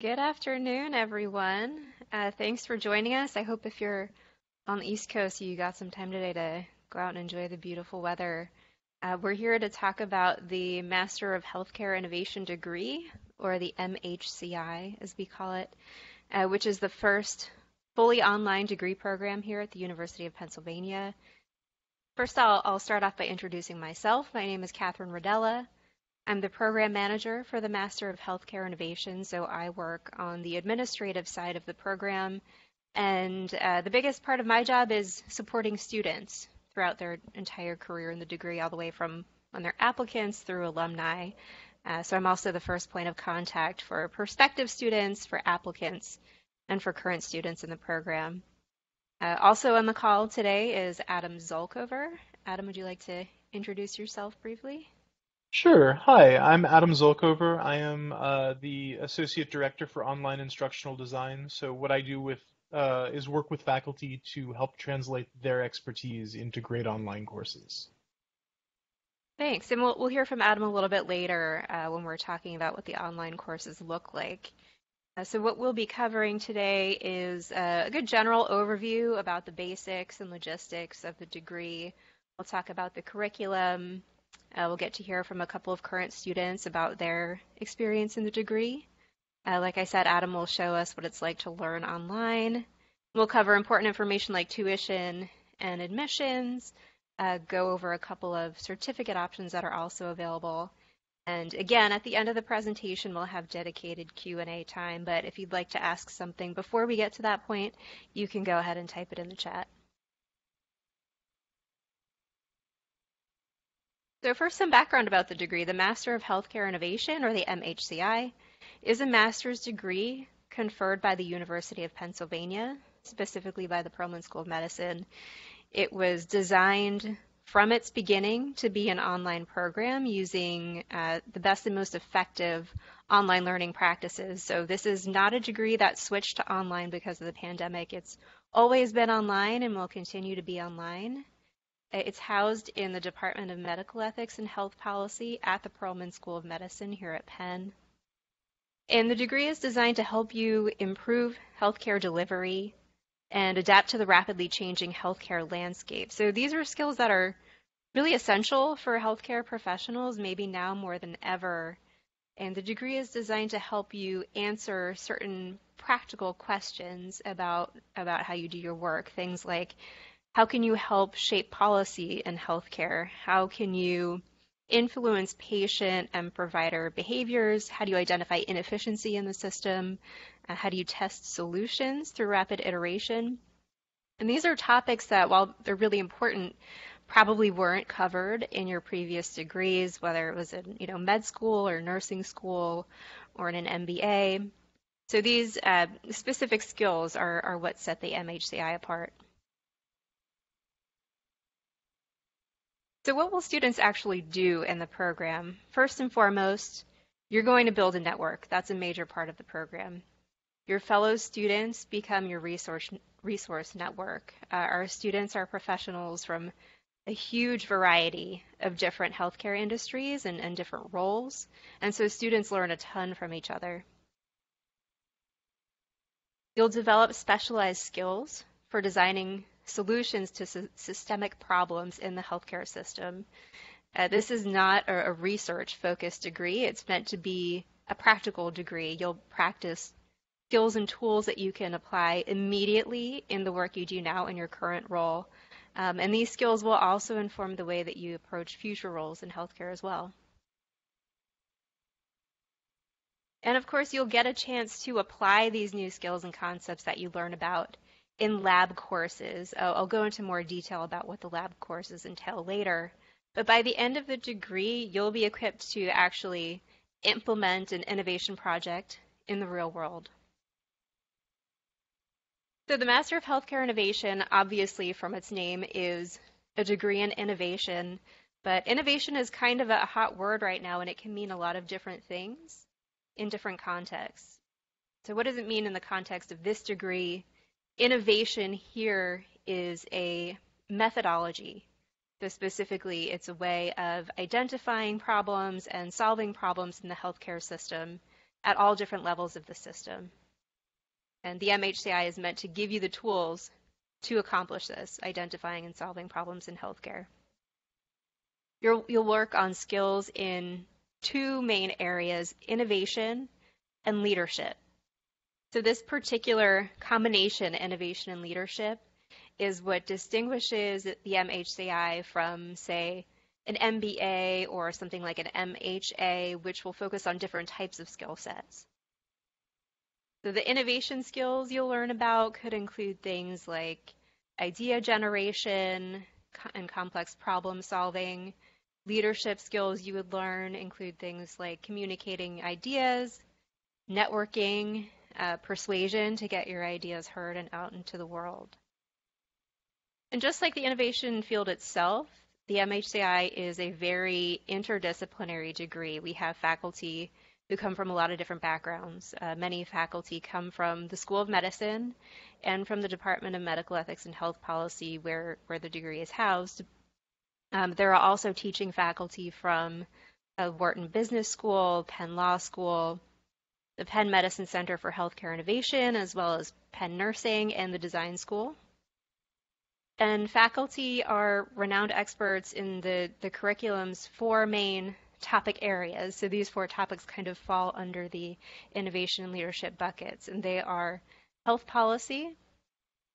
Good afternoon, everyone. Thanks for joining us. I hope if you're on the East Coast, you got some time today to go out and enjoy the beautiful weather. We're here to talk about the Master of Healthcare Innovation degree, or the MHCI, as we call it, which is the first fully online degree program here at the University of Pennsylvania. First, I'll start off by introducing myself. My name is Catherine Rodella. I'm the program manager for the Master of Healthcare Innovation, so I work on the administrative side of the program. And the biggest part of my job is supporting students throughout their entire career in the degree, all the way from when they're applicants through alumni. So I'm also the first point of contact for prospective students, for applicants, and for current students in the program. Also on the call today is Adam Zolkover. Adam, would you like to introduce yourself briefly? Sure. Hi, I'm Adam Zolkover. I am the Associate Director for Online Instructional Design. So what I do is work with faculty to help translate their expertise into great online courses. Thanks. And we'll hear from Adam a little bit later when we're talking about what the online courses look like. So what we'll be covering today is a good general overview about the basics and logistics of the degree. We'll talk about the curriculum. We'll get to hear from a couple of current students about their experience in the degree. Like I said, Adam will show us what it's like to learn online. We'll cover important information like tuition and admissions, go over a couple of certificate options that are also available. And again, at the end of the presentation, we'll have dedicated Q&A time, but if you'd like to ask something before we get to that point, you can go ahead and type it in the chat. So first, some background about the degree. The Master of Healthcare Innovation, or the MHCI, is a master's degree conferred by the University of Pennsylvania, specifically by the Perelman School of Medicine. It was designed from its beginning to be an online program using the best and most effective online learning practices. So this is not a degree that switched to online because of the pandemic. It's always been online and will continue to be online. It's housed in the Department of Medical Ethics and Health Policy at the Perelman School of Medicine here at Penn. And the degree is designed to help you improve healthcare delivery and adapt to the rapidly changing healthcare landscape. So these are skills that are really essential for healthcare professionals, maybe now more than ever. And the degree is designed to help you answer certain practical questions about how you do your work. Things like, how can you help shape policy in healthcare? How can you influence patient and provider behaviors? How do you identify inefficiency in the system? How do you test solutions through rapid iteration? And these are topics that, while they're really important, probably weren't covered in your previous degrees, whether it was in med school or nursing school or in an MBA. So these specific skills are what set the MHCI apart. So what will students actually do in the program? First and foremost, you're going to build a network. That's a major part of the program. Your fellow students become your resource network. Our students are professionals from a huge variety of different healthcare industries and different roles. And so students learn a ton from each other. You'll develop specialized skills for designing solutions to systemic problems in the healthcare system. This is not a research-focused degree. It's meant to be a practical degree. You'll practice skills and tools that you can apply immediately in the work you do now in your current role. And these skills will also inform the way that you approach future roles in healthcare as well. And of course, you'll get a chance to apply these new skills and concepts that you learn about in lab courses. I'll go into more detail about what the lab courses entail later. But by the end of the degree, you'll be equipped to actually implement an innovation project in the real world. So the Master of Healthcare Innovation, obviously from its name, is a degree in innovation. But innovation is kind of a hot word right now, and it can mean a lot of different things in different contexts. So what does it mean in the context of this degree? Innovation here is a methodology. So specifically, it's a way of identifying problems and solving problems in the healthcare system at all different levels of the system. And the MHCI is meant to give you the tools to accomplish this, identifying and solving problems in healthcare. You'll work on skills in two main areas, innovation and leadership. So this particular combination, innovation and leadership, is what distinguishes the MHCI from, say, an MBA or something like an MHA, which will focus on different types of skill sets. So the innovation skills you'll learn about could include things like idea generation and complex problem solving. Leadership skills you would learn include things like communicating ideas, networking, persuasion to get your ideas heard and out into the world. And just like the innovation field itself, the MHCI is a very interdisciplinary degree. We have faculty who come from a lot of different backgrounds. Many faculty come from the School of Medicine and from the Department of Medical Ethics and Health Policy where the degree is housed. There are also teaching faculty from Wharton Business School, Penn Law School, the Penn Medicine Center for Healthcare Innovation, as well as Penn Nursing and the Design School. And faculty are renowned experts in the curriculum's four main topic areas. So these four topics kind of fall under the innovation and leadership buckets, and they are health policy,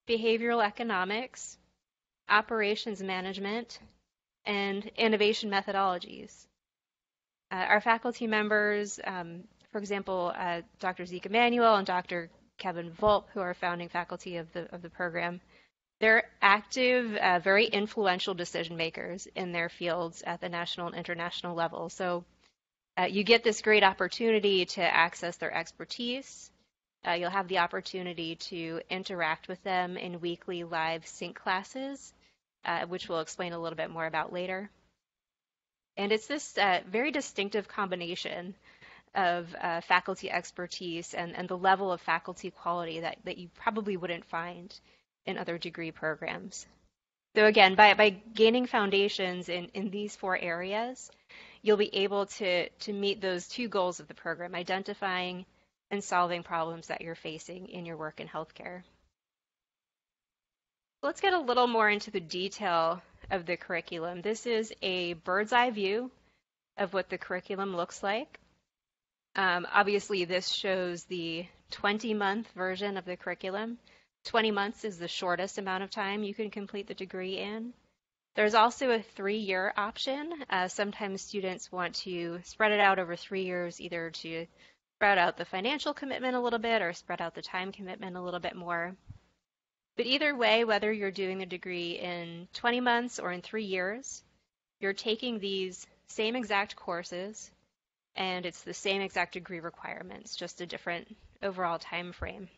behavioral economics, operations management, and innovation methodologies. Our faculty members, for example, Dr. Zeke Emanuel and Dr. Kevin Volp, who are founding faculty of the program, they're active, very influential decision makers in their fields at the national and international level. So you get this great opportunity to access their expertise. You'll have the opportunity to interact with them in weekly live sync classes, which we'll explain a little bit more about later. And it's this very distinctive combination of faculty expertise and the level of faculty quality that you probably wouldn't find in other degree programs. So again, by gaining foundations in these four areas, you'll be able to meet those two goals of the program, identifying and solving problems that you're facing in your work in healthcare. Let's get a little more into the detail of the curriculum. This is a bird's eye view of what the curriculum looks like. Obviously, this shows the 20-month version of the curriculum. 20 months is the shortest amount of time you can complete the degree in. There's also a 3-year option. Sometimes students want to spread it out over 3 years, either to spread out the financial commitment a little bit or spread out the time commitment a little bit more. But either way, whether you're doing the degree in 20 months or in 3 years, you're taking these same exact courses, and it's the same exact degree requirements, just a different overall time frame.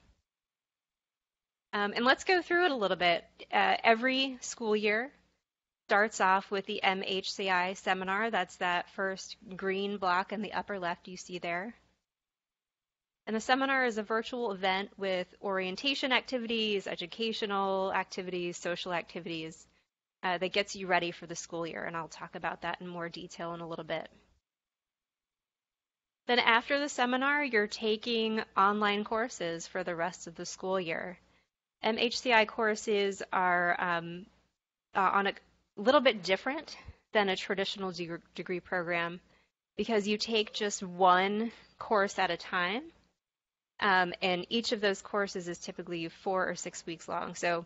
And let's go through it a little bit. Every school year starts off with the MHCI seminar. That's that first green block in the upper left you see there. And the seminar is a virtual event with orientation activities, educational activities, social activities that gets you ready for the school year. And I'll talk about that in more detail in a little bit. Then after the seminar, you're taking online courses for the rest of the school year. MHCI courses are on a little bit different than a traditional degree program because you take just one course at a time, and each of those courses is typically 4 or 6 weeks long. So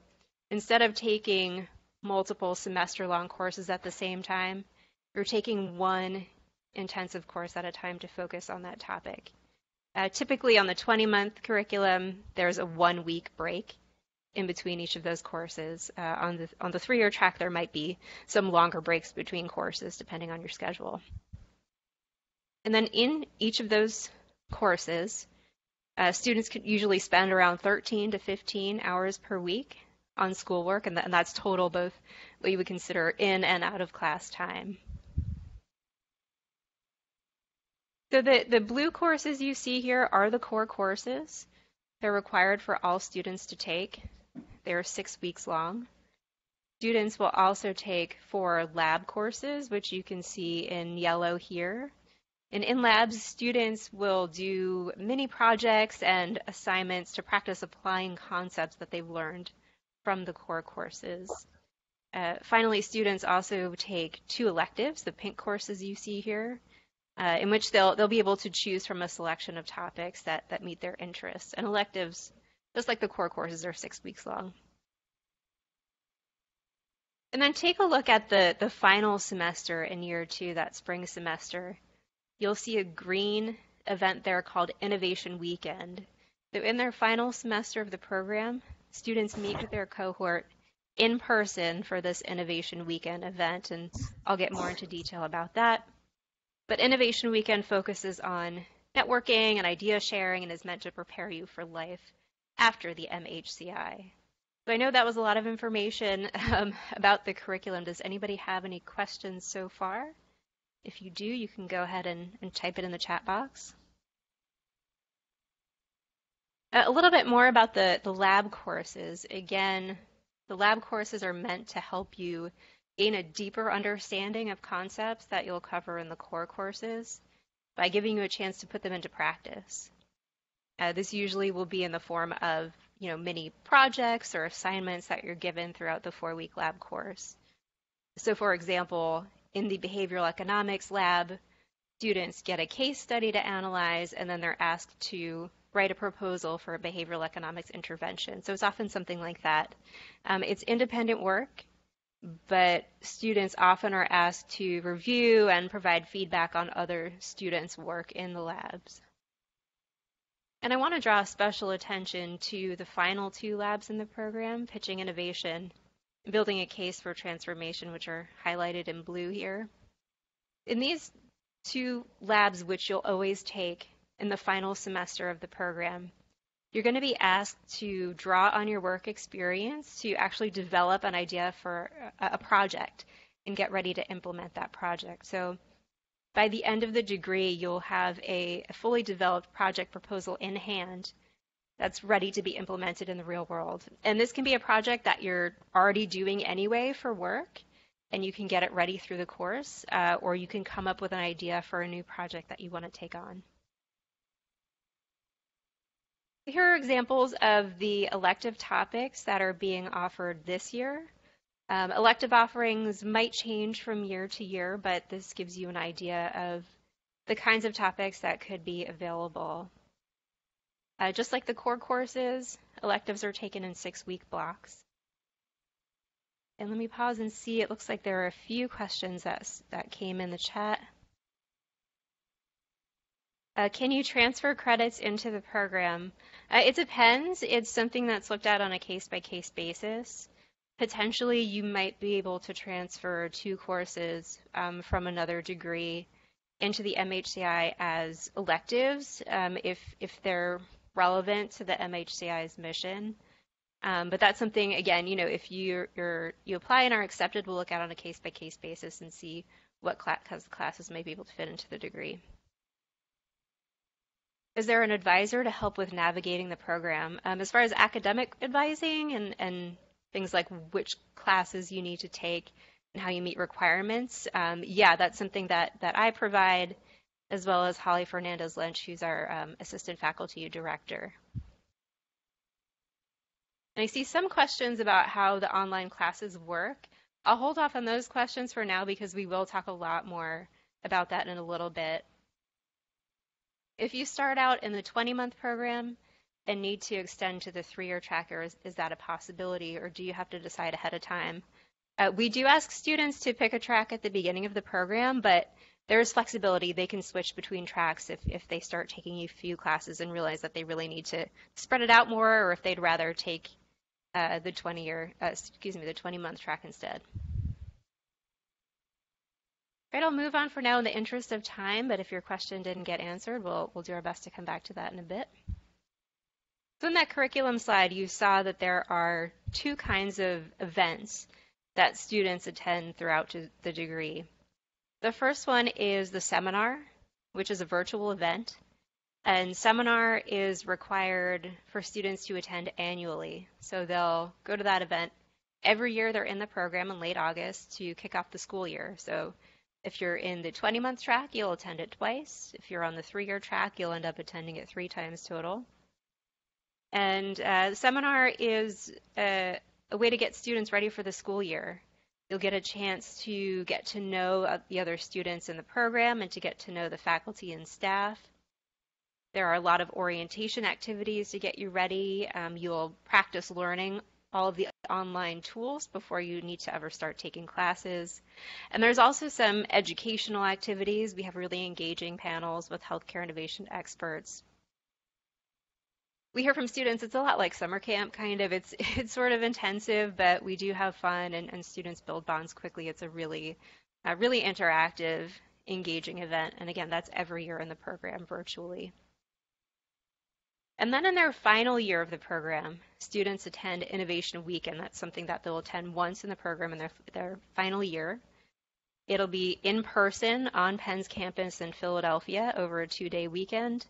instead of taking multiple semester-long courses at the same time, you're taking one intensive course at a time to focus on that topic. Typically on the 20-month curriculum, there's a 1-week break in between each of those courses. On the 3-year track, there might be some longer breaks between courses depending on your schedule. And then in each of those courses, students could usually spend around 13 to 15 hours per week on schoolwork, and that's total both what you would consider in and out of class time. So the blue courses you see here are the core courses. They're required for all students to take. They're 6 weeks long. Students will also take 4 lab courses, which you can see in yellow here. And in labs, students will do mini projects and assignments to practice applying concepts that they've learned from the core courses. Finally, students also take 2 electives, the pink courses you see here, in which they'll be able to choose from a selection of topics that meet their interests. And electives, just like the core courses, are 6 weeks long. And then take a look at the final semester in year 2, that spring semester. You'll see a green event there called Innovation Weekend. So in their final semester of the program, students meet with their cohort in person for this Innovation Weekend event, and I'll get more into detail about that. But Innovation Weekend focuses on networking and idea sharing and is meant to prepare you for life after the MHCI. So I know that was a lot of information about the curriculum. Does anybody have any questions so far? If you do, you can go ahead and type it in the chat box. A little bit more about the lab courses. Again, the lab courses are meant to help you gain a deeper understanding of concepts that you'll cover in the core courses by giving you a chance to put them into practice. This usually will be in the form of mini projects or assignments that you're given throughout the 4-week lab course. So for example, in the behavioral economics lab, students get a case study to analyze, and then they're asked to write a proposal for a behavioral economics intervention. So it's often something like that. It's independent work, but students often are asked to review and provide feedback on other students' work in the labs. And I want to draw special attention to the final 2 labs in the program, Pitching Innovation and Building a Case for Transformation, which are highlighted in blue here. In these 2 labs, which you'll always take in the final semester of the program, you're going to be asked to draw on your work experience to actually develop an idea for a project and get ready to implement that project. So by the end of the degree, you'll have a fully developed project proposal in hand that's ready to be implemented in the real world. And this can be a project that you're already doing anyway for work, and you can get it ready through the course, or you can come up with an idea for a new project that you want to take on. Here are examples of the elective topics that are being offered this year. Elective offerings might change from year to year, but this gives you an idea of the kinds of topics that could be available. Just like the core courses, electives are taken in 6-week blocks. And let me pause and see. It looks like there are a few questions that came in the chat. Can you transfer credits into the program? It depends. It's something that's looked at on a case-by-case basis. Potentially, you might be able to transfer 2 courses from another degree into the MHCI as electives if they're relevant to the MHCI's mission. But that's something, again, if you apply and are accepted, we'll look at on a case-by-case basis and see what classes might be able to fit into the degree. Is there an advisor to help with navigating the program? As far as academic advising and things like which classes you need to take and how you meet requirements, yeah, that's something that I provide, as well as Holly Fernandez-Lynch, who's our assistant faculty director. And I see some questions about how the online classes work. I'll hold off on those questions for now because we will talk a lot more about that in a little bit. If you start out in the 20-month program and need to extend to the 3-year tracker, is that a possibility, or do you have to decide ahead of time? We do ask students to pick a track at the beginning of the program, but there is flexibility. They can switch between tracks if they start taking a few classes and realize that they really need to spread it out more, or if they'd rather take the 20-month track instead. Right, I'll move on for now in the interest of time, but if your question didn't get answered, we'll do our best to come back to that in a bit. So in that curriculum slide, you saw that there are 2 kinds of events that students attend throughout the degree. The first one is the seminar, which is a virtual event. And seminar is required for students to attend annually. So they'll go to that event every year. They're in the program in late August to kick off the school year. So If you're in the 20-month track, you'll attend it twice. If you're on the 3-year track, you'll end up attending it 3 times total. And the seminar is a way to get students ready for the school year. You'll get a chance to get to know the other students in the program and to get to know the faculty and staff. There are a lot of orientation activities to get you ready. You'll practice learning all of the online tools before you need to ever start taking classes. And there's also some educational activities. We have really engaging panels with healthcare innovation experts. We hear from students it's a lot like summer camp, kind of. It's sort of intensive, but we do have fun, and students build bonds quickly. It's a really interactive, engaging event. And again, that's every year in the program virtually. And then in their final year of the program, students attend Innovation Week, and that's something that they'll attend once in the program in their final year. It'll be in person on Penn's campus in Philadelphia over a 2-day weekend.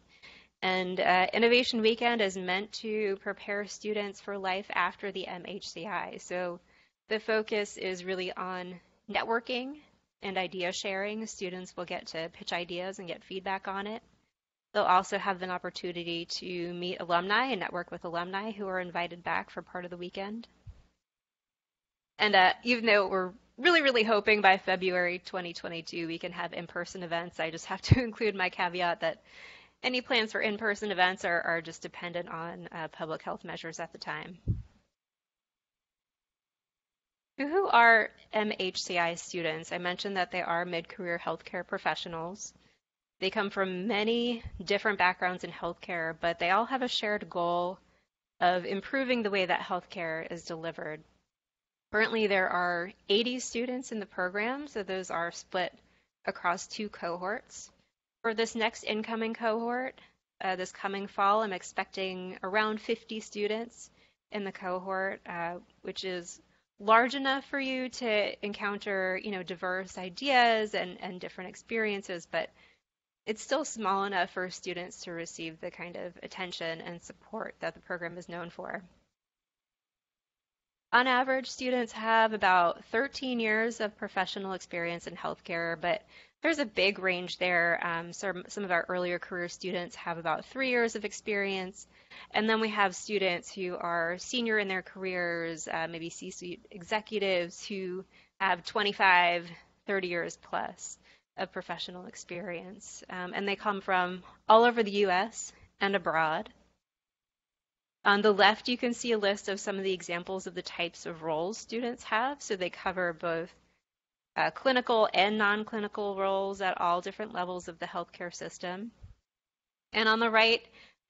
And Innovation Weekend is meant to prepare students for life after the MHCI. So the focus is really on networking and idea sharing. Students will get to pitch ideas and get feedback on it. They'll also have an opportunity to meet alumni and network with alumni who are invited back for part of the weekend. And even though we're really hoping by February 2022 we can have in-person events, I just have to include my caveat that any plans for in-person events are just dependent on public health measures at the time. Who are MHCI students? I mentioned that they are mid-career healthcare professionals. They come from many different backgrounds in healthcare, but they all have a shared goal of improving the way that healthcare is delivered. Currently, there are 80 students in the program, so those are split across 2 cohorts. For this next incoming cohort, this coming fall, I'm expecting around 50 students in the cohort, which is large enough for you to encounter, diverse ideas and different experiences, but it's still small enough for students to receive the kind of attention and support that the program is known for. On average, students have about 13 years of professional experience in healthcare, but there's a big range there. Some of our earlier career students have about 3 years of experience, and then we have students who are senior in their careers, maybe C-suite executives who have 25, 30 years plus of professional experience. And they come from all over the US and abroad. On the left, you can see a list of some of the examples of the types of roles students have. So they cover both clinical and non-clinical roles at all different levels of the healthcare system. And on the right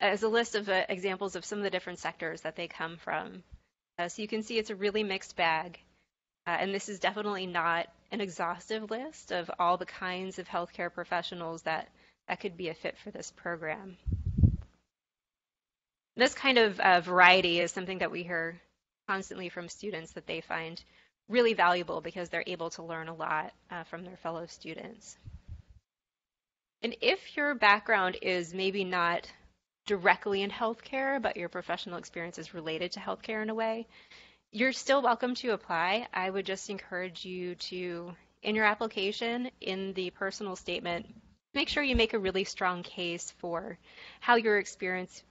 is a list of examples of some of the different sectors that they come from. So you can see it's a really mixed bag. And this is definitely not an exhaustive list of all the kinds of healthcare professionals that could be a fit for this program. This kind of variety is something that we hear constantly from students that they find really valuable because they're able to learn a lot from their fellow students. And if your background is maybe not directly in healthcare, but your professional experience is related to healthcare in a way, you're still welcome to apply. I would just encourage you to, in your application, in the personal statement, make sure you make a really strong case for how your experience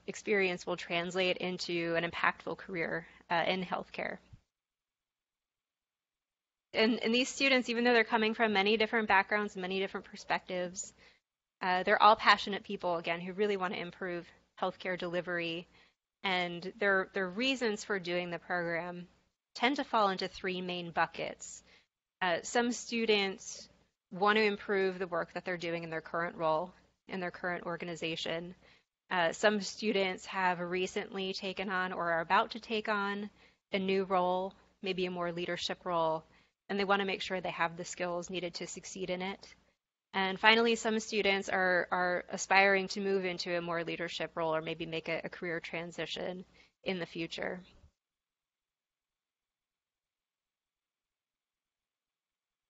will translate into an impactful career in healthcare. And these students, even though they're coming from many different backgrounds, many different perspectives, they're all passionate people, again, who really want to improve healthcare delivery. And their reasons for doing the program tend to fall into 3 main buckets. Some students want to improve the work that they're doing in their current role, in their current organization. Some students have recently taken on or are about to take on a new role, maybe a more leadership role, and they want to make sure they have the skills needed to succeed in it. And finally, some students are aspiring to move into a more leadership role or maybe make a career transition in the future.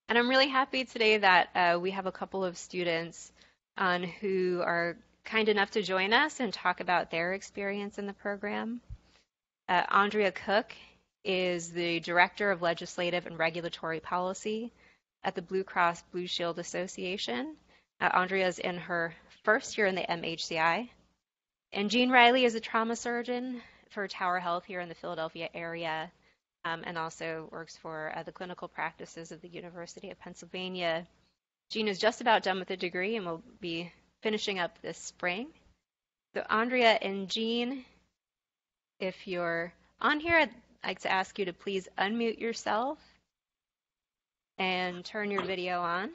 And I'm really happy today that we have a couple of students who are kind enough to join us and talk about their experience in the program. Andrea Cook is the Director of Legislative and Regulatory Policy at the Blue Cross Blue Shield Association. Andrea is in her first year in the MHCI. And Jean Reilly is a trauma surgeon for Tower Health here in the Philadelphia area, and also works for the clinical practices of the University of Pennsylvania. Jean is just about done with a degree and will be finishing up this spring. So Andrea and Jean, if you're on here, I'd like to ask you to please unmute yourself and turn your video on.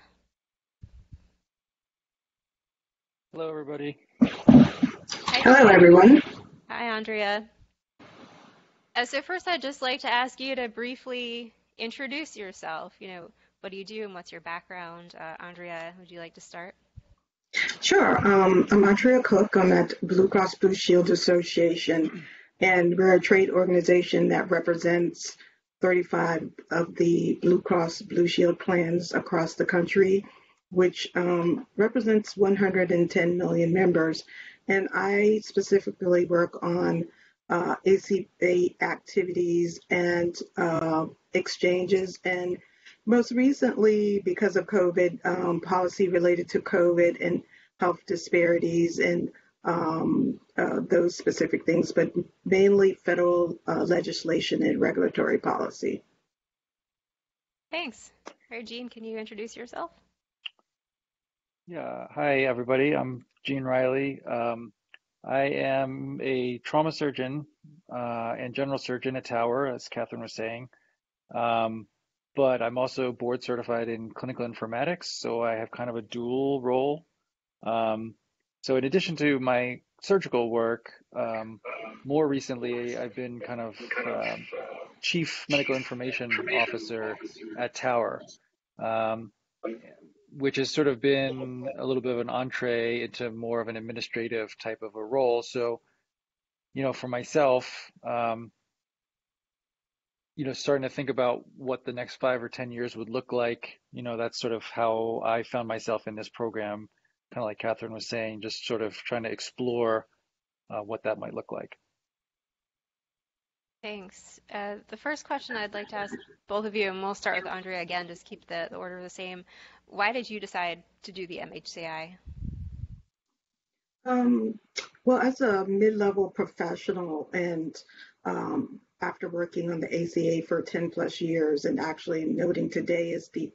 Hello, everybody. Hi, Hello, Jean. everyone. Hi, Andrea. So first, I'd just like to ask you to briefly introduce yourself. What do you do and what's your background? Andrea, would you like to start? Sure. I'm Andrea Cook. I'm at Blue Cross Blue Shield Association, and we're a trade organization that represents 35 of the Blue Cross Blue Shield plans across the country, which represents 110 million members. And I specifically work on ACA activities and exchanges, and most recently, because of COVID, policy related to COVID and health disparities and those specific things, but mainly federal legislation and regulatory policy. Thanks. All right, Jean, can you introduce yourself? Yeah, hi, everybody. I'm Gene Reilly. I am a trauma surgeon and general surgeon at Tower, as Catherine was saying. But I'm also board certified in clinical informatics, so I have kind of a dual role. So in addition to my surgical work, more recently I've been kind of chief medical information officer at Tower, which has sort of been a little bit of an entree into more of an administrative type of a role. So, for myself, starting to think about what the next 5 or 10 years would look like, that's sort of how I found myself in this program, kind of like Catherine was saying, just sort of trying to explore what that might look like. Thanks. The first question I'd like to ask both of you, and we'll start with Andrea again, just keep the order the same. Why did you decide to do the MHCI? Well, as a mid-level professional and after working on the ACA for 10 plus years and actually noting today is the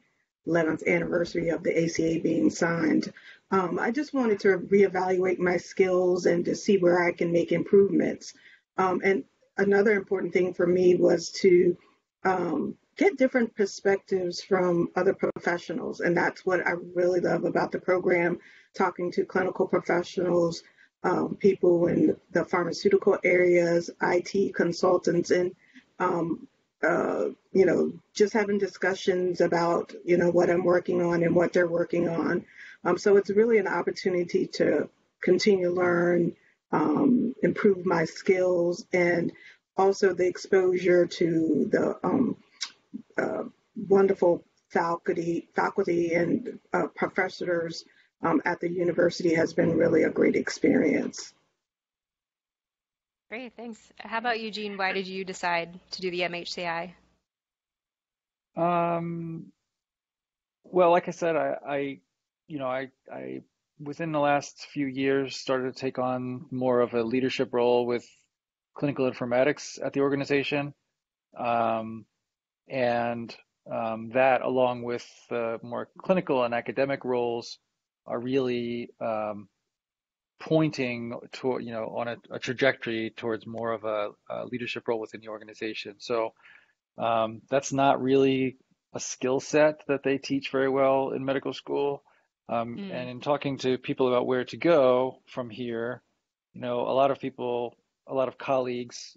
11th anniversary of the ACA being signed, I just wanted to reevaluate my skills and to see where I can make improvements. And another important thing for me was to get different perspectives from other professionals. And that's what I really love about the program, talking to clinical professionals, people in the pharmaceutical areas, IT consultants, and just having discussions about, what I'm working on and what they're working on. So it's really an opportunity to continue to learn, improve my skills, and also the exposure to the wonderful faculty and professors at the university has been really a great experience. Great, thanks. How about you, Jean? Why did you decide to do the MHCI? Well, like I said, I within the last few years started to take on more of a leadership role with clinical informatics at the organization. And that, along with the more clinical and academic roles, are really pointing toward, on a trajectory towards more of a leadership role within the organization. So that's not really a skill set that they teach very well in medical school. And in talking to people about where to go from here, a lot of colleagues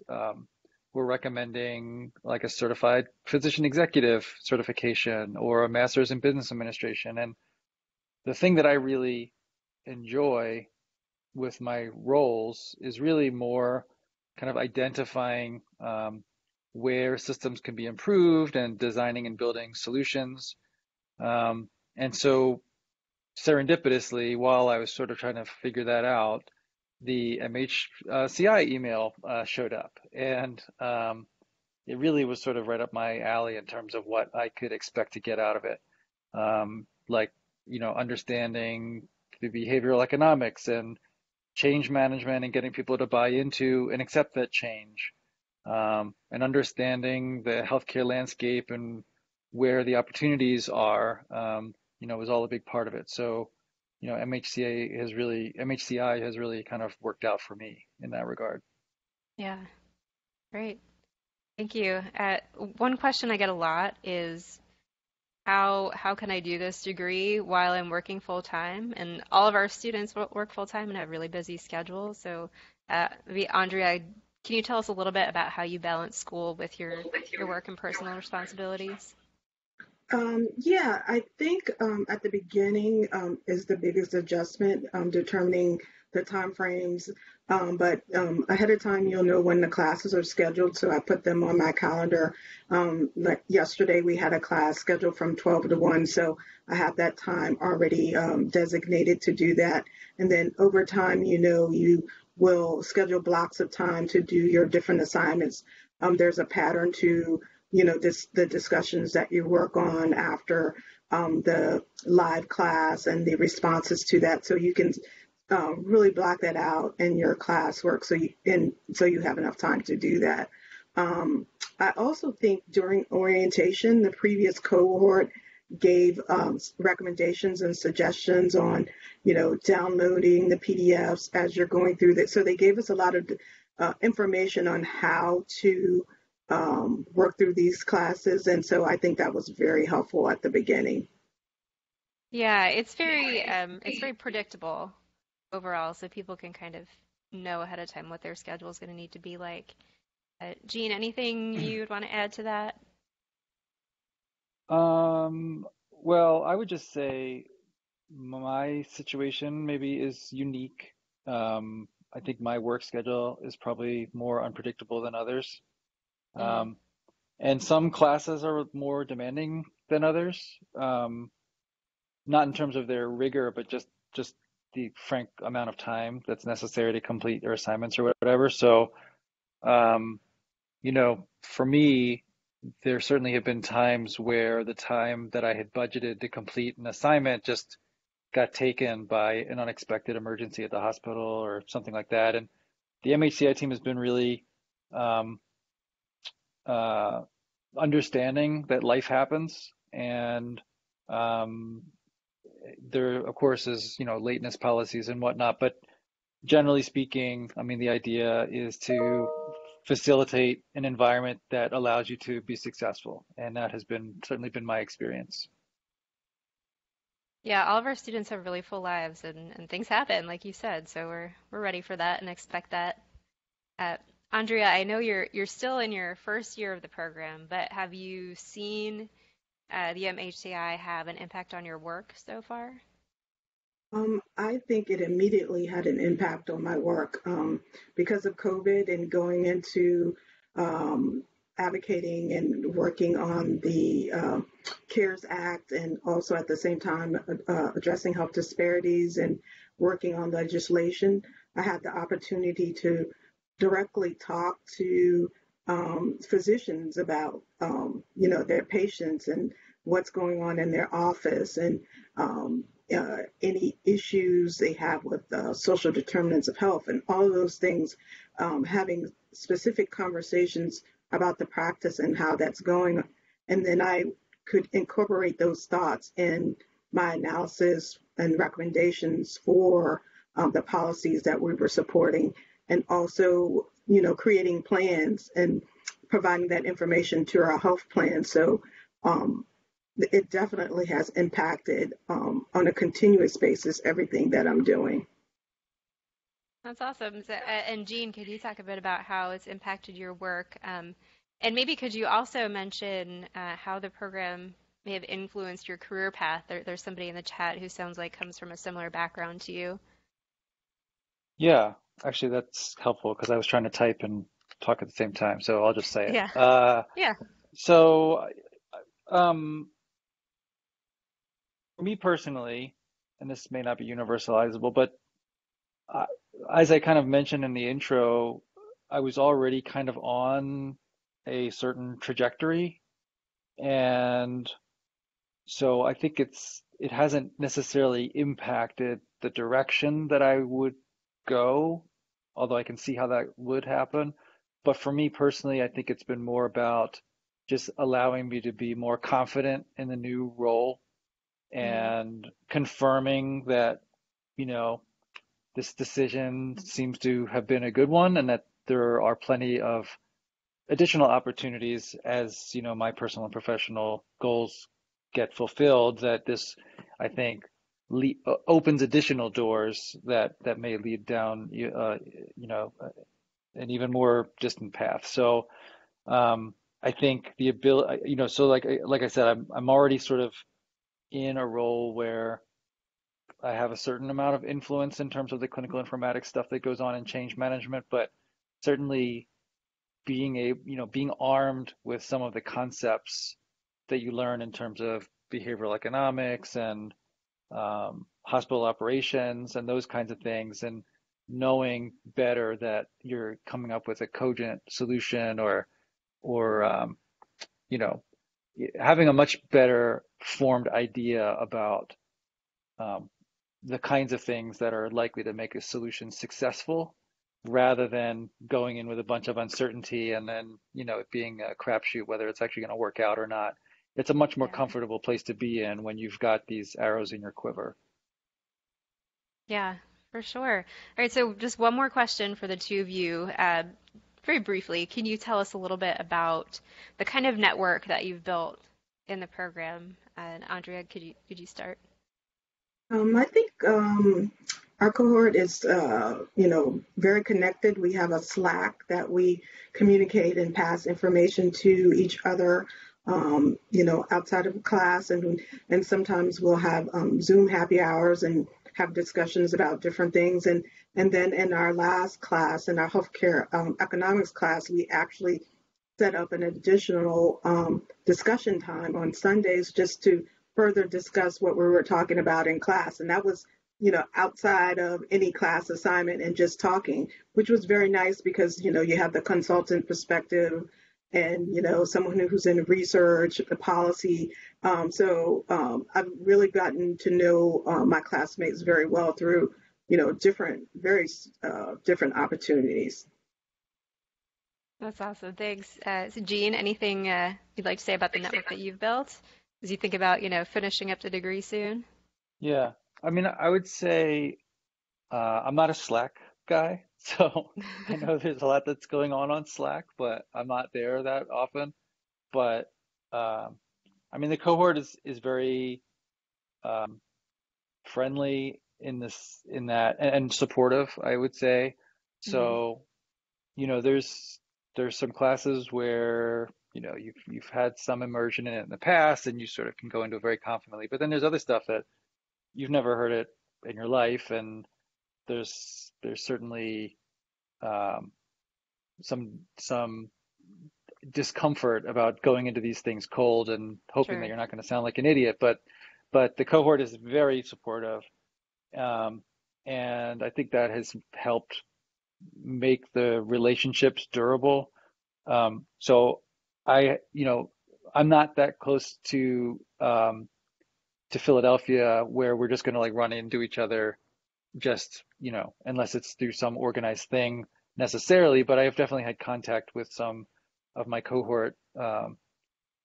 were recommending like a certified physician executive certification or a master's in business administration. And the thing that I really enjoy with my roles is really more kind of identifying where systems can be improved and designing and building solutions. And so serendipitously, while I was sort of trying to figure that out, the MHCI email showed up, and it really was sort of right up my alley in terms of what I could expect to get out of it. like, understanding the behavioral economics and change management and getting people to buy into and accept that change, and understanding the healthcare landscape and where the opportunities are, was all a big part of it. So, MHCI has really kind of worked out for me in that regard. Yeah, great. Thank you. One question I get a lot is how can I do this degree while I'm working full time? And all of our students work full time and have really busy schedules. So, maybe Andrea, can you tell us a little bit about how you balance school with your work and personal responsibilities? Yeah, I think at the beginning is the biggest adjustment, determining the time frames. But ahead of time, you'll know when the classes are scheduled, so I put them on my calendar. Like yesterday, we had a class scheduled from 12 to 1, so I have that time already designated to do that. And then over time, you will schedule blocks of time to do your different assignments. There's a pattern to the discussions that you work on after the live class and the responses to that. So you can really block that out in your classwork so you have enough time to do that. I also think during orientation, the previous cohort gave recommendations and suggestions on, downloading the PDFs as you're going through that. So they gave us a lot of information on how to work through these classes. And so I think that was very helpful at the beginning. Yeah, it's very predictable overall, so people can kind of know ahead of time what their schedule is going to need to be like. Jean, anything you'd want to add to that? Well, I would just say my situation maybe is unique. I think my work schedule is probably more unpredictable than others. Mm, Um, and some classes are more demanding than others. Not in terms of their rigor, but just the frank amount of time that's necessary to complete their assignments or whatever. So, um, for me, there certainly have been times where the time that I had budgeted to complete an assignment just got taken by an unexpected emergency at the hospital or something like that. And the MHCI team has been really um, uh, understanding that life happens, and um, there, of course, is lateness policies and whatnot. But generally speaking, I mean, the idea is to facilitate an environment that allows you to be successful, and that has been certainly been my experience. yeah, all of our students have really full lives and things happen, like you said, so we're ready for that and expect that. Uh, Andrea, I know you're still in your first year of the program, but have you seen the MHCI have an impact on your work so far? I think it immediately had an impact on my work because of COVID and going into um, advocating and working on the CARES Act, and also at the same time addressing health disparities and working on legislation. I had the opportunity to directly talk to physicians about their patients and what's going on in their office, and any issues they have with social determinants of health and all of those things, having specific conversations about the practice and how that's going. And then I could incorporate those thoughts in my analysis and recommendations for the policies that we were supporting, and also, creating plans and providing that information to our health plan. So um, it definitely has impacted on a continuous basis everything that I'm doing. That's awesome. So, and Jean, could you talk a bit about how it's impacted your work? And maybe could you also mention how the program may have influenced your career path? There's somebody in the chat who sounds like comes from a similar background to you. Yeah, actually, that's helpful because I was trying to type and talk at the same time, so I'll just say it. Yeah. Yeah. So, um, for me personally, and this may not be universalizable, but uh, as I kind of mentioned in the intro, I was already kind of on a certain trajectory, and So I think it hasn't necessarily impacted the direction that I would go, although I can see how that would happen. But for me personally, I think it's been more about just allowing me to be more confident in the new role Hmm. and confirming that, you know, this decision seems to have been a good one and that there are plenty of additional opportunities as, you know, my personal and professional goals get fulfilled, that this, I think, opens additional doors that may lead down, you know, an even more distant path. So I think the ability, you know, so like I said, I'm already sort of in a role where I have a certain amount of influence in terms of the clinical informatics stuff that goes on in change management, but certainly being armed with some of the concepts that you learn in terms of behavioral economics and hospital operations and those kinds of things, and knowing better that you're coming up with a cogent solution or you know, having a much better formed idea about um, the kinds of things that are likely to make a solution successful rather than going in with a bunch of uncertainty and then, you know, it being a crapshoot whether it's actually going to work out or not. It's a much more Yeah. comfortable place to be in when you've got these arrows in your quiver. Yeah, for sure. All right, so just one more question for the two of you. Very briefly, can you tell us a little bit about the kind of network that you've built in the program? And Andrea, could you start? I think our cohort is, very connected. We have a Slack that we communicate and pass information to each other, outside of class, and sometimes we'll have Zoom happy hours and have discussions about different things. And then in our last class, in our healthcare economics class, we actually set up an additional discussion time on Sundays just to further discuss what we were talking about in class. And that was, outside of any class assignment and just talking, which was very nice because, you have the consultant perspective and, someone who's in research, the policy. I've really gotten to know my classmates very well through, very different opportunities. That's awesome. Thanks. So Jean, anything you'd like to say about the network that you've built as you think about, finishing up the degree soon? Yeah, I mean, I would say I'm not a Slack guy, so I know there's a lot that's going on Slack, but I'm not there that often. But um, I mean, the cohort is very um, friendly in that and supportive, I would say. Hmm. So, you know, there's some classes where, you know, you've had some immersion in it in the past and you sort of can go into it very confidently. But then there's other stuff that you've never heard it in your life, and there's certainly um, some discomfort about going into these things cold and hoping that Sure. you're not going to sound like an idiot. But the cohort is very supportive, um, and I think that has helped make the relationships durable. So you know, I'm not that close to Philadelphia where we're just going to like run into each other just, you know, unless it's through some organized thing necessarily. But I have definitely had contact with some of my cohort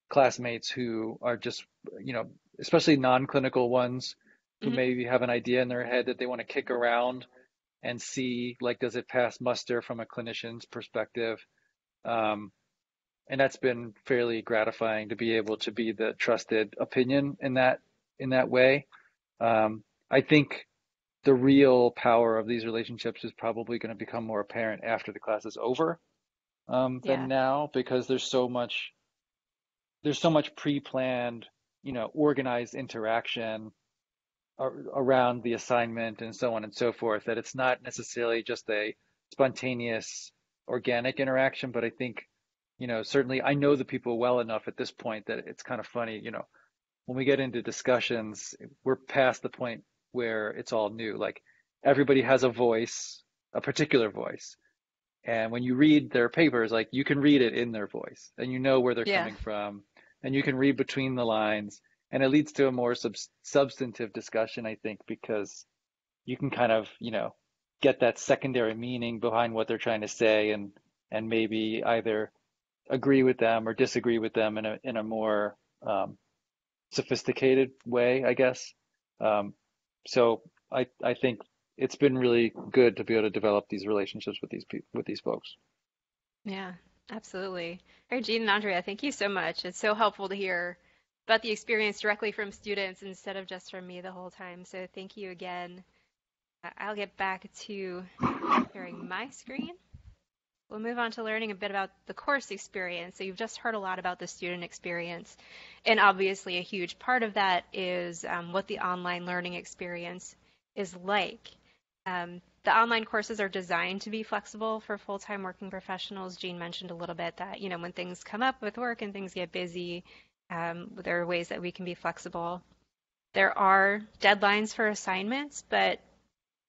classmates who are just, you know, especially non-clinical ones who Hmm. maybe have an idea in their head that they want to kick around and see, like, does it pass muster from a clinician's perspective? Um, and that's been fairly gratifying to be able to be the trusted opinion in that way. I think the real power of these relationships is probably going to become more apparent after the class is over than Yeah. now because there's so much pre-planned, you know, organized interaction around the assignment and so on and so forth that it's not necessarily just a spontaneous organic interaction, but I think, you know, certainly I know the people well enough at this point that it's kind of funny, you know, when we get into discussions, we're past the point where it's all new. Like everybody has a voice, a particular voice. And when you read their papers, like you can read it in their voice and you know where they're Yeah. coming from and you can read between the lines. And it leads to a more substantive discussion, I think, because you can kind of, get that secondary meaning behind what they're trying to say, and maybe either agree with them or disagree with them in a more sophisticated way, I guess. So I think it's been really good to be able to develop these relationships with these folks. Yeah, absolutely. All right, Jean and Andrea, thank you so much. It's so helpful to hear about the experience directly from students instead of just from me the whole time. So thank you again. I'll get back to sharing my screen. We'll move on to learning a bit about the course experience. So you've just heard a lot about the student experience, and obviously a huge part of that is what the online learning experience is like. The online courses are designed to be flexible for full-time working professionals. Jean mentioned a little bit that, when things come up with work and things get busy, there are ways that we can be flexible. There are deadlines for assignments, but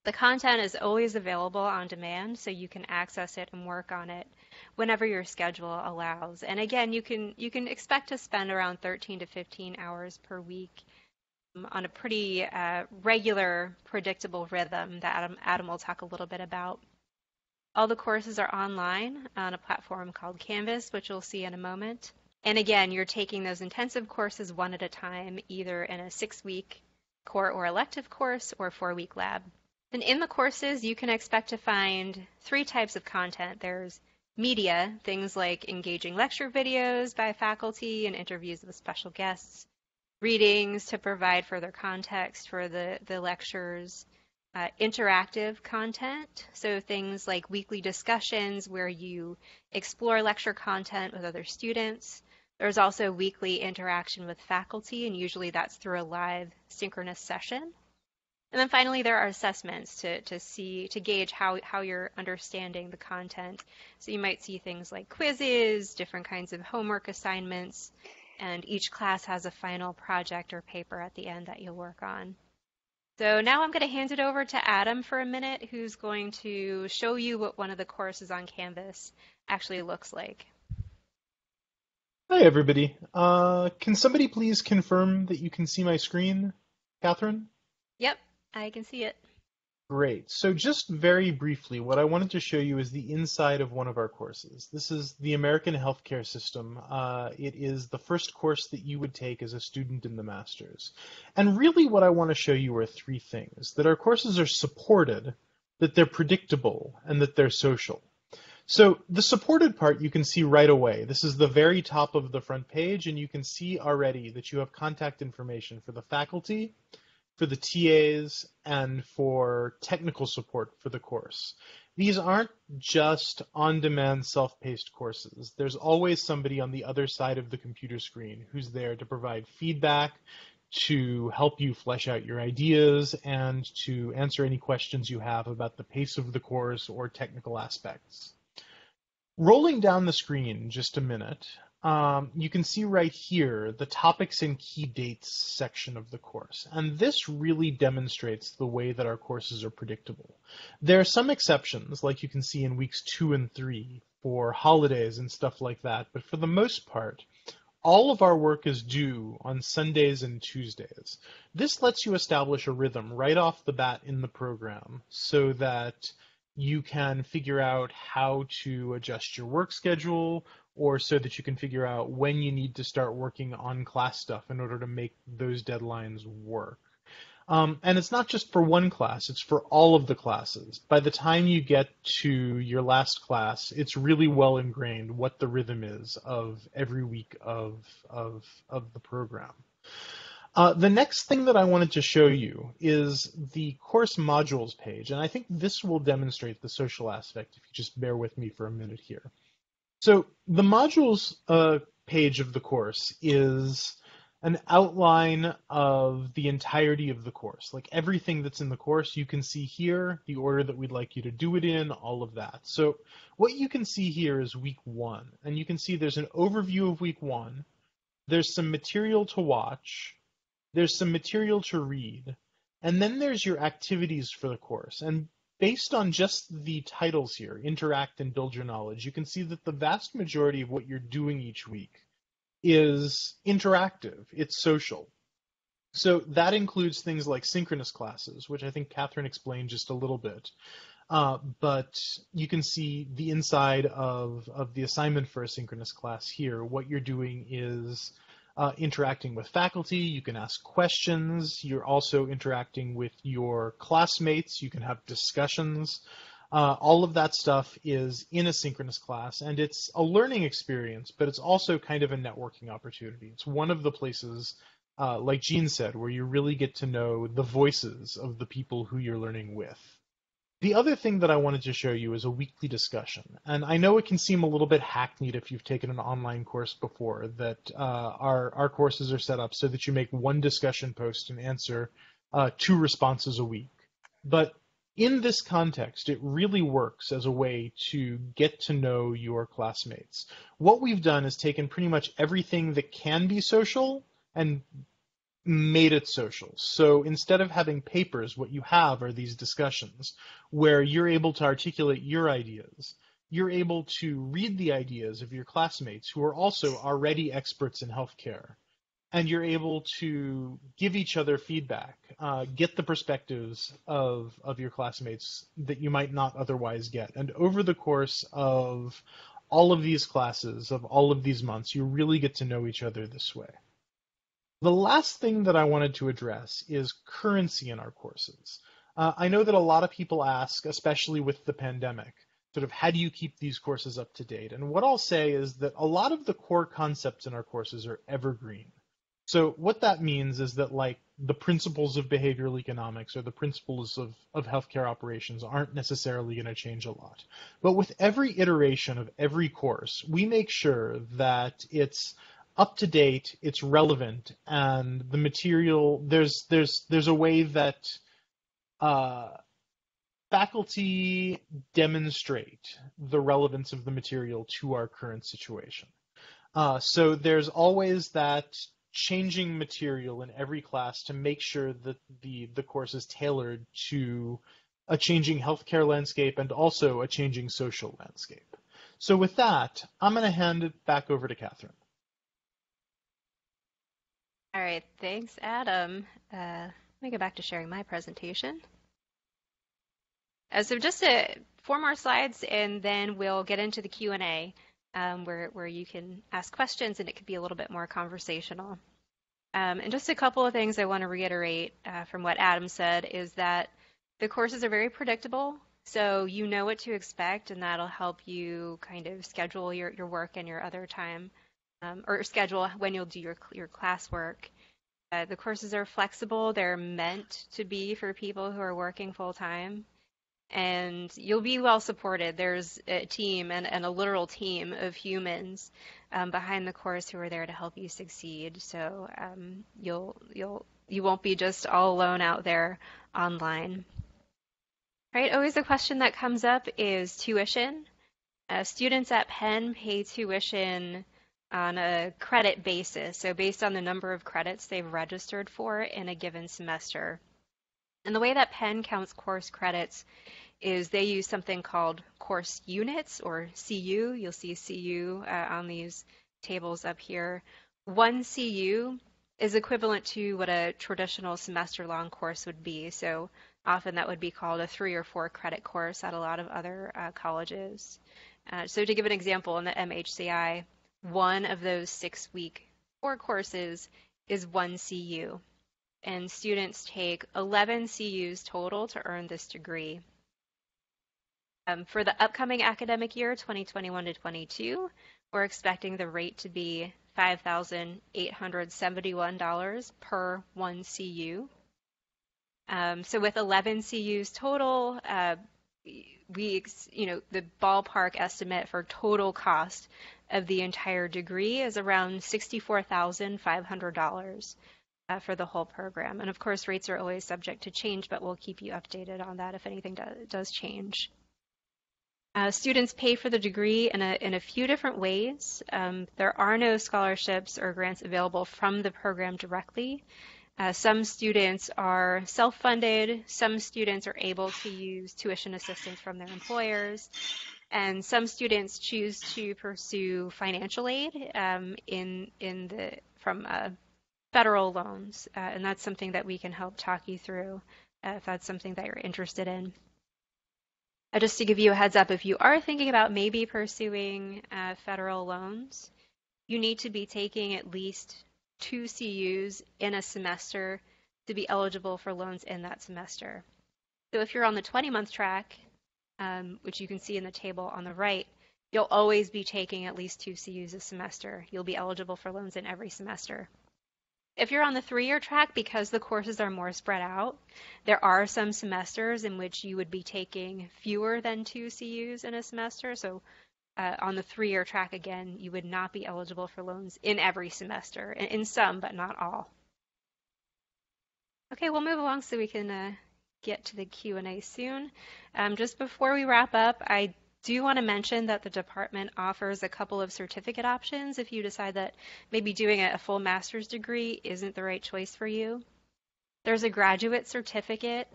the content is always available on demand, so you can access it and work on it whenever your schedule allows. And again, you can expect to spend around 13 to 15 hours per week on a pretty regular, predictable rhythm that Adam will talk a little bit about. All the courses are online on a platform called Canvas, which you'll see in a moment. And again, you're taking those intensive courses one at a time, either in a 6-week core or elective course or 4-week lab. And in the courses, you can expect to find 3 types of content. There's media, things like engaging lecture videos by faculty and interviews with special guests, readings to provide further context for the lectures, interactive content, so things like weekly discussions where you explore lecture content with other students. There's also weekly interaction with faculty, and usually that's through a live synchronous session. And then finally, there are assessments to gauge how you're understanding the content. So you might see things like quizzes, different kinds of homework assignments, and each class has a final project or paper at the end that you'll work on. So now I'm going to hand it over to Adam for a minute, who's going to show you what one of the courses on Canvas actually looks like. Hi, everybody. Can somebody please confirm that you can see my screen, Catherine? Yep, I can see it. Great. So just very briefly, what I wanted to show you is the inside of one of our courses. This is the American Healthcare System. It is the first course that you would take as a student in the master's. And really what I want to show you are 3 things: that our courses are supported, that they're predictable, and that they're social. So the supported part you can see right away. This is the very top of the front page, and you can see already that you have contact information for the faculty, for the TAs, and for technical support for the course. These aren't just on-demand self-paced courses. There's always somebody on the other side of the computer screen who's there to provide feedback, to help you flesh out your ideas, and to answer any questions you have about the pace of the course or technical aspects. Rolling down the screen just a minute, you can see right here the topics and key dates section of the course. And this really demonstrates the way that our courses are predictable. There are some exceptions, like you can see in weeks 2 and 3 for holidays and stuff like that. But for the most part, all of our work is due on Sundays and Tuesdays. This lets you establish a rhythm right off the bat in the program so that you can figure out how to adjust your work schedule, or so that you can figure out when you need to start working on class stuff in order to make those deadlines work. And it's not just for one class, it's for all of the classes. By the time you get to your last class, it's really well ingrained what the rhythm is of every week of the program. The next thing that I wanted to show you is the course modules page, and I think this will demonstrate the social aspect if you just bear with me for a minute here. So the modules page of the course is an outline of the entirety of the course. Like everything that's in the course, you can see here, the order that we'd like you to do it in, all of that. So what you can see here is week 1, and you can see there's an overview of week 1, there's some material to watch, there's some material to read, and then there's your activities for the course. And based on just the titles here, Interact and Build Your Knowledge, you can see that the vast majority of what you're doing each week is interactive, it's social. So that includes things like synchronous classes, which I think Catherine explained just a little bit. But you can see the inside of the assignment for a synchronous class here. What you're doing is interacting with faculty. You can ask questions. You're also interacting with your classmates. You can have discussions. All of that stuff is in a synchronous class, and it's a learning experience, but it's also kind of a networking opportunity. It's one of the places, like Jean said, where you really get to know the voices of the people who you're learning with. The other thing that I wanted to show you is a weekly discussion. And I know it can seem a little bit hackneyed if you've taken an online course before, that our courses are set up so that you make one discussion post and answer 2 responses a week. But in this context, it really works as a way to get to know your classmates. What we've done is taken pretty much everything that can be social and made it social. So instead of having papers, what you have are these discussions where you're able to articulate your ideas. You're able to read the ideas of your classmates who are also already experts in healthcare. And you're able to give each other feedback, get the perspectives of your classmates that you might not otherwise get. And over the course of all of these classes, of all of these months, you really get to know each other this way. The last thing that I wanted to address is currency in our courses. I know that a lot of people ask, especially with the pandemic, sort of how do you keep these courses up to date? And what I'll say is that a lot of the core concepts in our courses are evergreen. So what that means is that, like, the principles of behavioral economics or the principles of healthcare operations aren't necessarily going to change a lot. But with every iteration of every course, we make sure that it's up to date, it's relevant, and the material, there's a way that faculty demonstrate the relevance of the material to our current situation. So there's always that changing material in every class to make sure that the course is tailored to a changing healthcare landscape and also a changing social landscape. So with that, I'm going to hand it back over to Catherine. All right, thanks, Adam. Let me go back to sharing my presentation. So just 4 more slides, and then we'll get into the Q&A, where you can ask questions, and it could be a little bit more conversational. And just a couple of things I want to reiterate from what Adam said is that the courses are very predictable, so you know what to expect, and that'll help you kind of schedule your work and your other time. Or schedule when you'll do your classwork. The courses are flexible. They're meant to be for people who are working full time. And you'll be well supported. There's a team and a literal team of humans behind the course who are there to help you succeed. So you won't be just all alone out there online. Right? Always the question that comes up is tuition. Students at Penn pay tuition on a credit basis, so based on the number of credits they've registered for in a given semester. And the way that Penn counts course credits is they use something called course units, or CU. You'll see CU on these tables up here. 1 CU is equivalent to what a traditional semester-long course would be, so often that would be called a 3 or 4 credit course at a lot of other colleges. So to give an example, in the MHCI, one of those 6-week core courses is 1 CU, and students take 11 CUs total to earn this degree. For the upcoming academic year, 2021 to 22, we're expecting the rate to be $5,871 per 1 CU. So with 11 CUs total, the ballpark estimate for total cost of the entire degree is around $64,500 for the whole program. And of course, rates are always subject to change, but we'll keep you updated on that if anything does change. Students pay for the degree in a few different ways. There are no scholarships or grants available from the program directly. Some students are self-funded, some students are able to use tuition assistance from their employers, and some students choose to pursue financial aid from federal loans, and that's something that we can help talk you through if that's something that you're interested in. Just to give you a heads up, if you are thinking about maybe pursuing federal loans, you need to be taking at least 2 CUs in a semester to be eligible for loans in that semester. So if you're on the 20-month track, which you can see in the table on the right, you'll always be taking at least 2 CUs a semester. You'll be eligible for loans in every semester. If you're on the 3-year track, because the courses are more spread out, there are some semesters in which you would be taking fewer than 2 CUs in a semester. So on the 3-year track, again, you would not be eligible for loans in every semester, in some, but not all. Okay, we'll move along so we can get to the Q&A soon. Just before we wrap up, I do want to mention that the department offers a couple of certificate options if you decide that maybe doing a full master's degree isn't the right choice for you. There's a graduate certificate.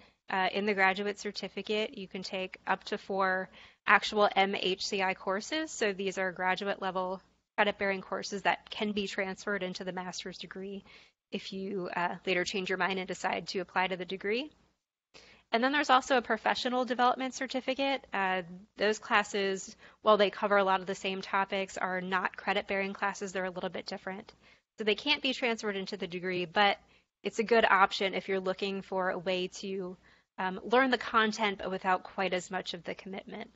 In the graduate certificate, you can take up to 4 actual MHCI courses. So these are graduate level credit-bearing courses that can be transferred into the master's degree if you later change your mind and decide to apply to the degree. And then there's also a professional development certificate. Those classes, while they cover a lot of the same topics, are not credit-bearing classes. They're a little bit different. So they can't be transferred into the degree, but it's a good option if you're looking for a way to learn the content, but without quite as much of the commitment.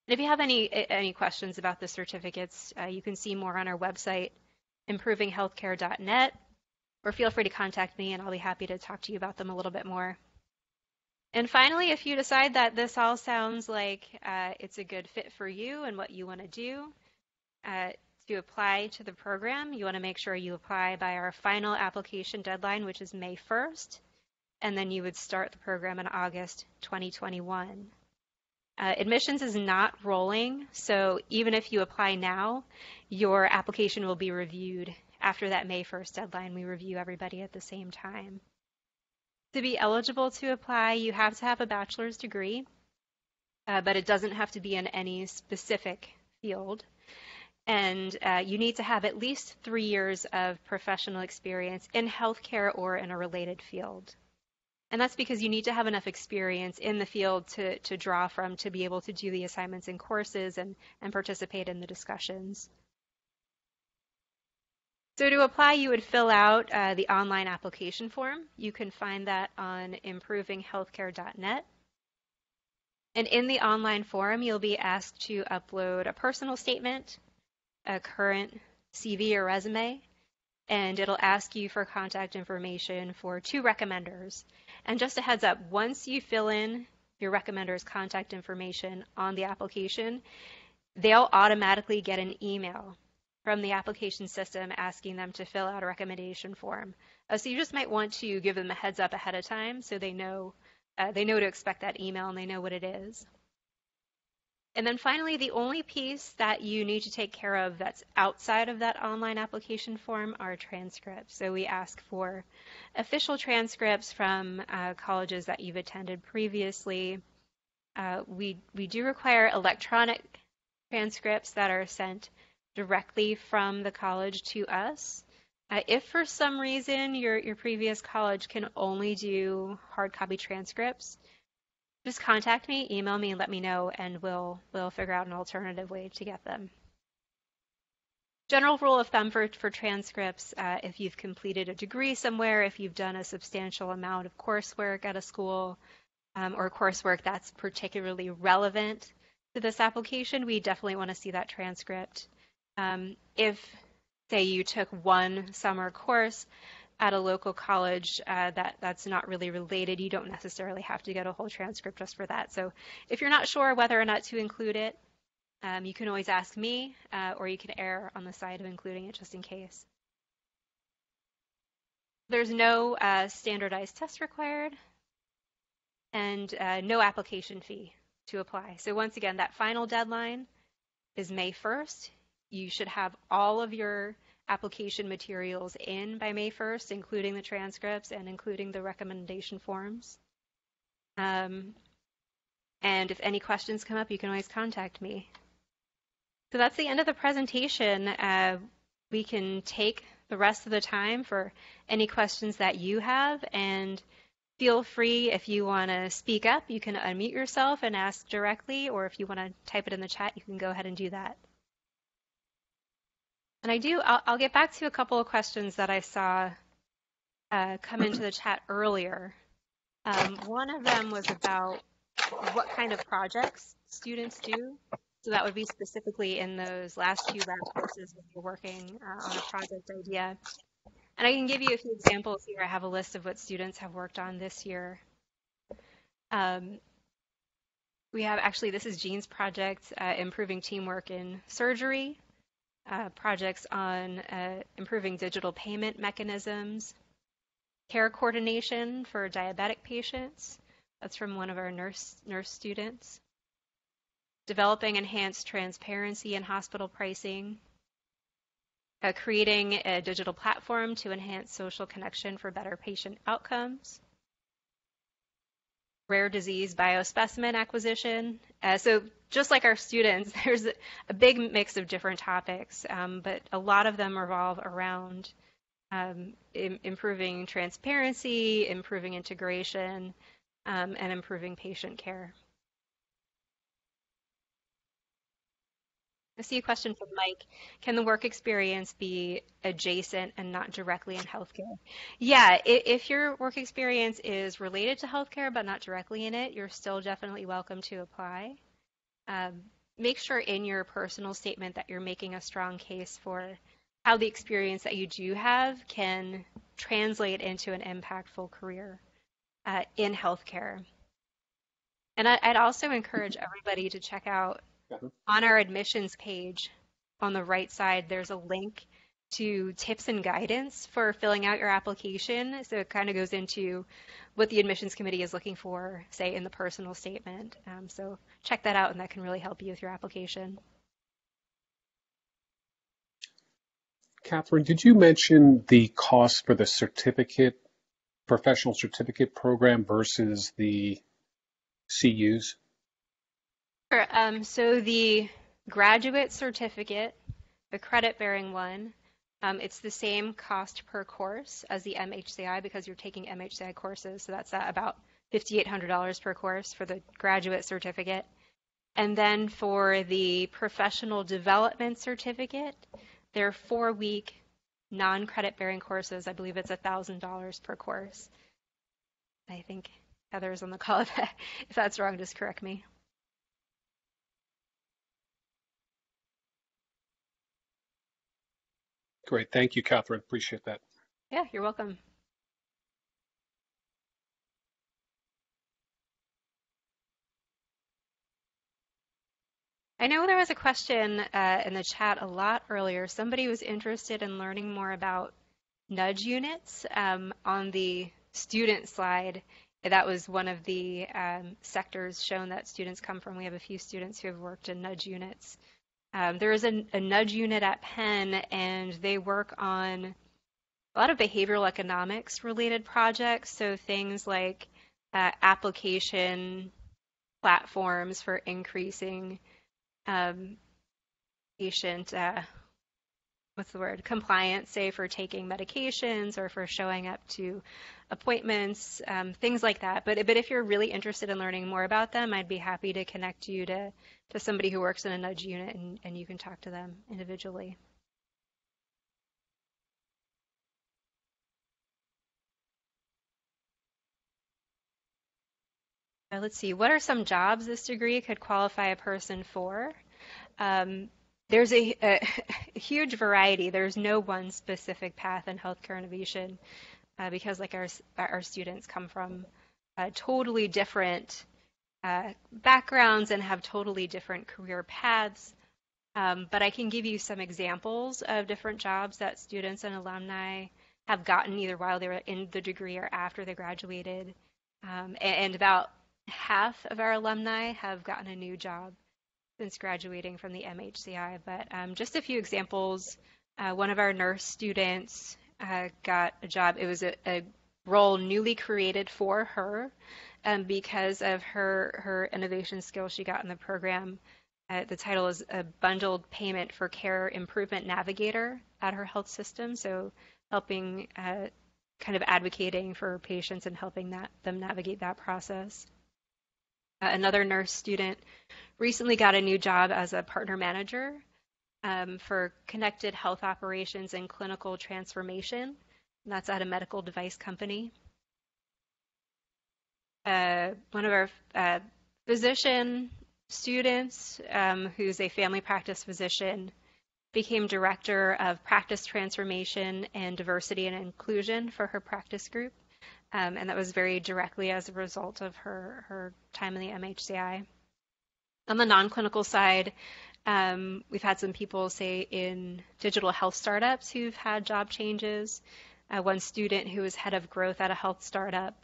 And if you have any questions about the certificates, you can see more on our website, improvinghealthcare.net, or feel free to contact me and I'll be happy to talk to you about them a little bit more. And finally, if you decide that this all sounds like it's a good fit for you and what you want to do, to apply to the program, you want to make sure you apply by our final application deadline, which is May 1st, and then you would start the program in August 2021. Admissions is not rolling, so even if you apply now, your application will be reviewed after that May 1st deadline. We review everybody at the same time. To be eligible to apply, you have to have a bachelor's degree, but it doesn't have to be in any specific field. And you need to have at least 3 years of professional experience in healthcare or in a related field. And that's because you need to have enough experience in the field to draw from to be able to do the assignments and courses and participate in the discussions. So to apply, you would fill out the online application form. You can find that on improvinghealthcare.net. And in the online form, you'll be asked to upload a personal statement, a current CV or resume, and it'll ask you for contact information for 2 recommenders. And just a heads up, once you fill in your recommender's contact information on the application, they'll automatically get an email from the application system asking them to fill out a recommendation form. So you just might want to give them a heads up ahead of time so they know to expect that email and they know what it is. And then finally, the only piece that you need to take care of that's outside of that online application form are transcripts. So we ask for official transcripts from colleges that you've attended previously. We do require electronic transcripts that are sent directly from the college to us. If for some reason your previous college can only do hard copy transcripts, just contact me, email me, and let me know, and we'll figure out an alternative way to get them. General rule of thumb for transcripts, if you've completed a degree somewhere, if you've done a substantial amount of coursework at a school, or coursework that's particularly relevant to this application, we definitely want to see that transcript. If, say, you took one summer course at a local college that's not really related, you don't necessarily have to get a whole transcript just for that. So if you're not sure whether or not to include it, you can always ask me, or you can err on the side of including it just in case. There's no standardized test required and no application fee to apply. So once again, that final deadline is May 1st. You should have all of your application materials in by May 1st, including the transcripts and including the recommendation forms. And if any questions come up, you can always contact me. So that's the end of the presentation. We can take the rest of the time for any questions that you have, and feel free if you want to speak up, you can unmute yourself and ask directly, or if you want to type it in the chat, you can go ahead and do that. And I'll get back to a couple of questions that I saw come into the chat earlier. One of them was about what kind of projects students do. So that would be specifically in those last few lab courses when you're working on a project idea. And I can give you a few examples here. I have a list of what students have worked on this year. We have actually, this is Jean's project, improving teamwork in surgery, projects on improving digital payment mechanisms, care coordination for diabetic patients. That's from one of our nurse students. Developing enhanced transparency in hospital pricing. Creating a digital platform to enhance social connection for better patient outcomes. Rare disease biospecimen acquisition. So just like our students, there's a big mix of different topics, but a lot of them revolve around improving transparency, improving integration, and improving patient care. I see a question from Mike. Can the work experience be adjacent and not directly in healthcare? Yeah, if your work experience is related to healthcare but not directly in it, you're still definitely welcome to apply. Make sure in your personal statement that you're making a strong case for how the experience that you do have can translate into an impactful career in healthcare. And I'd also encourage everybody to check out on our admissions page on the right side, there's a link to tips and guidance for filling out your application. So it kind of goes into what the admissions committee is looking for, say, in the personal statement. So check that out, and that can really help you with your application. Catherine, did you mention the cost for the certificate, professional certificate program versus the CUs? Sure. So the graduate certificate, the credit-bearing one, it's the same cost per course as the MHCI because you're taking MHCI courses. So that's about $5,800 per course for the graduate certificate. And then for the professional development certificate, they're 4-week non-credit-bearing courses. I believe it's $1,000 per course. I think Heather's on the call. If that's wrong, just correct me. Great. Thank you, Catherine. Appreciate that. Yeah, you're welcome. I know there was a question in the chat a lot earlier. Somebody was interested in learning more about nudge units on the student slide. That was one of the sectors shown that students come from. We have a few students who have worked in nudge units. There is a nudge unit at Penn, and they work on a lot of behavioral economics related projects. So things like application platforms for increasing patient, compliance, say for taking medications or for showing up to appointments, things like that. But if you're really interested in learning more about them, I'd be happy to connect you to somebody who works in a nudge unit, and you can talk to them individually. Let's see, what are some jobs this degree could qualify a person for? There's a huge variety. There's no one specific path in healthcare innovation because like our students come from totally different backgrounds and have totally different career paths. But I can give you some examples of different jobs that students and alumni have gotten either while they were in the degree or after they graduated. And about half of our alumni have gotten a new job since graduating from the MHCI. But just a few examples. One of our nurse students got a job. It was a role newly created for her because of her innovation skills she got in the program. The title is a bundled payment for care improvement navigator at her health system. So helping, kind of advocating for patients and helping them navigate that process. Another nurse student recently got a new job as a partner manager for connected health operations and clinical transformation. And that's at a medical device company. One of our physician students, who's a family practice physician, became director of practice transformation and diversity and inclusion for her practice group. And that was very directly as a result of her time in the MHCI. On the non-clinical side, we've had some people, say, in digital health startups who've had job changes. One student who was head of growth at a health startup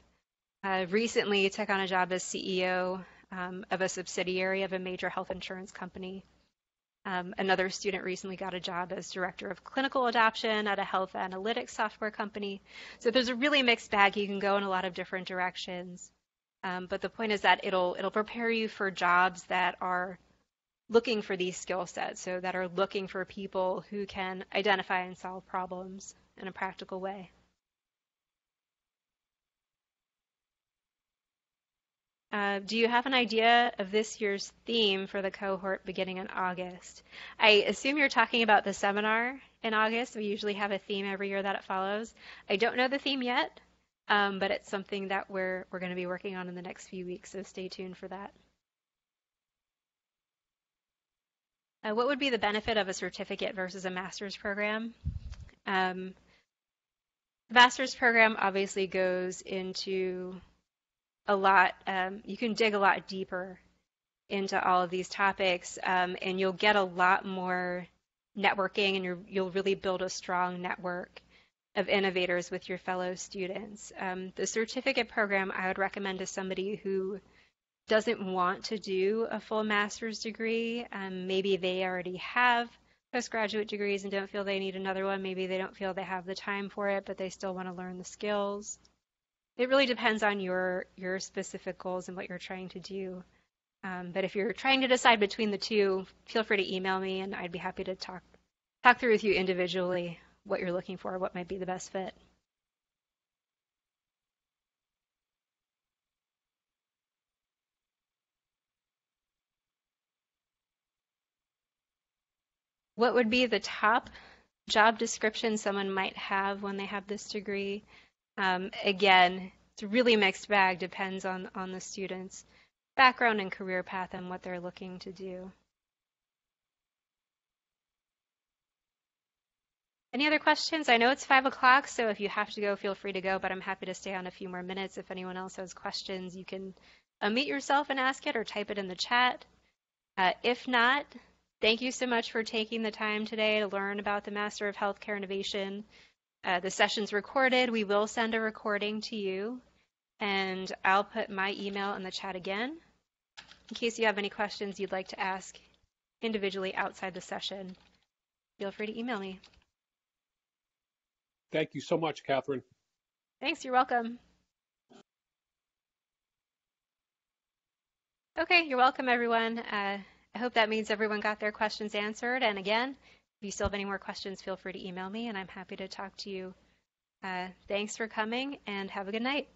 recently took on a job as CEO of a subsidiary of a major health insurance company. Another student recently got a job as director of clinical adoption at a health analytics software company. So there's a really mixed bag. You can go in a lot of different directions. But the point is that it'll prepare you for jobs that are looking for these skill sets, so that are looking for people who can identify and solve problems in a practical way. Do you have an idea of this year's theme for the cohort beginning in August? I assume you're talking about the seminar in August. We usually have a theme every year that it follows. I don't know the theme yet, but it's something that we're going to be working on in the next few weeks, so stay tuned for that. What would be the benefit of a certificate versus a master's program? The master's program obviously goes into a lot, you can dig a lot deeper into all of these topics, and you'll get a lot more networking, and you'll really build a strong network of innovators with your fellow students. The certificate program I would recommend to somebody who doesn't want to do a full master's degree. Maybe they already have postgraduate degrees and don't feel they need another one. Maybe they don't feel they have the time for it, but they still want to learn the skills. It really depends on your specific goals and what you're trying to do. But if you're trying to decide between the two, feel free to email me, and I'd be happy to talk through with you individually what you're looking for, what might be the best fit. What would be the top job description someone might have when they have this degree? Again, it's a really mixed bag, depends on the student's background and career path and what they're looking to do. Any other questions? I know it's 5 o'clock, so if you have to go, feel free to go, but I'm happy to stay on a few more minutes. If anyone else has questions, you can unmute yourself and ask it or type it in the chat. If not, thank you so much for taking the time today to learn about the Master of Healthcare Innovation. The session's recorded. We will send a recording to you, and I'll put my email in the chat again in case you have any questions you'd like to ask individually outside the session. Feel free to email me. Thank you so much, Catherine. Thanks, you're welcome. Okay, you're welcome, everyone. I hope that means everyone got their questions answered. And again, if you still have any more questions, feel free to email me, and I'm happy to talk to you. Thanks for coming, and have a good night.